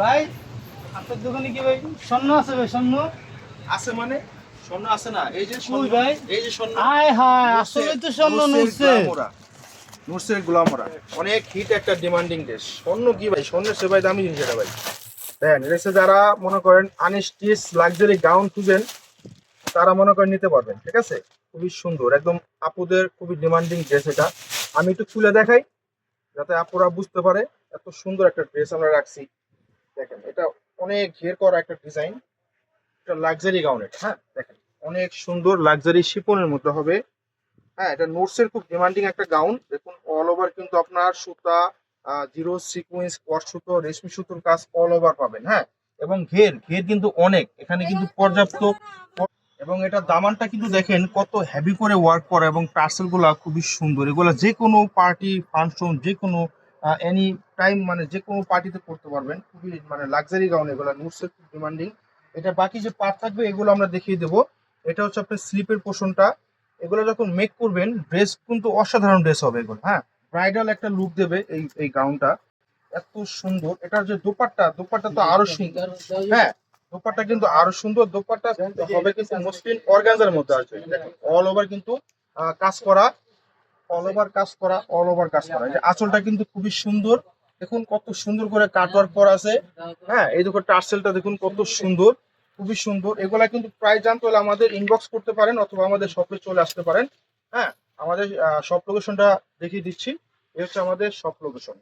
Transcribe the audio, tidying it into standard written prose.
ভাই আপনার দোকানে কি ভাই স্বর্ণ আছে ভাই? স্বর্ণ আছে মানে স্বর্ণ আছে না? এই যে কই স্বর্ণ, ভাই? এই যে স্বর্ণ। হায় হায়, আসলে তো স্বর্ণ নড়ছে। নুরসের গুলামোরা অনেক হিট একটা ডিমান্ডিং ড্রেস। স্বর্ণ কি ভাই, স্বর্ণের সে ভাই দামি জিনিস এটা ভাই। দেখেন ড্রেসে যারা মনে করেন আনস্টিচ লাক্সারি গাউন খুঁজেন তারা মনে করেন নিতে পারবেন, ঠিক আছে। খুবই সুন্দর, একদম আপুদের খুবই ডিমান্ডিং ড্রেস এটা। আমি একটু খুলে দেখাই যাতে আপুরা বুঝতে পারে। এত সুন্দর একটা ড্রেস আমরা রাখছি। দেখেন এটা অনেক ঘের করা একটা ডিজাইন, এটা লাক্সারি গাউন এটা। হ্যাঁ দেখেন অনেক সুন্দর লাক্সারি শিপনের মতো হবে। হ্যাঁ এটা নোটসের খুব ডিমান্ডিং একটা গাউন। দেখুন অল ওভার কিন্তু আপনার সুতা, জিরো সিকোয়েন্স, কট সুতো, রেশমি সুতোর কাজ অল ওভার পাবেন। হ্যাঁ এবং ঘের ঘের কিন্তু অনেক, এখানে কিন্তু পর্যাপ্ত। এবং এটা দামানটা কিন্তু দেখেন কত হেভি করে ওয়ার্ক করা, এবং টার্সেল গুলা খুবই সুন্দর। এগুলা যে কোনো পার্টি ফাংশন, যে কোনো এনি টাইম, মানে যে কোনো পার্টিতে পড়তে পারবেন। খুবই মানে লাক্সারি গাউন এগুলা, নোটসের খুব ডিমান্ডিং। এটা বাকি যে পার্ট থাকবে এগুলো আমরা দেখিয়ে দেবো। এটা হচ্ছে আপনার স্লিপের পোর্শনটা। এগুলো যখন মেক করবেন ড্রেস কিন্তু অসাধারণ ড্রেস হবে এগুলো। হ্যাঁ ব্রাইডাল একটা লুক দেবে এই এই গাউনটা। এত সুন্দর। এটার যে দোপাট্টা, দোপাট্টা তো আরো সুন্দর। হ্যাঁ দোপাট্টা কিন্তু আরো সুন্দর। দোপাট্টা হবে কিন্তু মসলিন অর্গানজার মধ্যে আসবে। দেখেন অল ওভার কিন্তু কাজ করা, অল ওভার কাজ করা, অল ওভার কাজ করা। এই যে আঁচলটা কিন্তু খুবই সুন্দর। দেখুন কত সুন্দর করে কাটওয়ার্ক করা আছে। হ্যাঁ এই দেখো টার্সেলটা দেখুন কত সুন্দর, খুবই সুন্দর। এগুলা কিন্তু প্রাইস জানতে হলে আমাদের ইনবক্স করতে পারেন অথবা আমাদের শপে চলে আসতে পারেন। হ্যাঁ আমাদের শপ লোকেশনটা দেখিয়ে দিচ্ছি। এই হচ্ছে আমাদের শপ লোকেশন।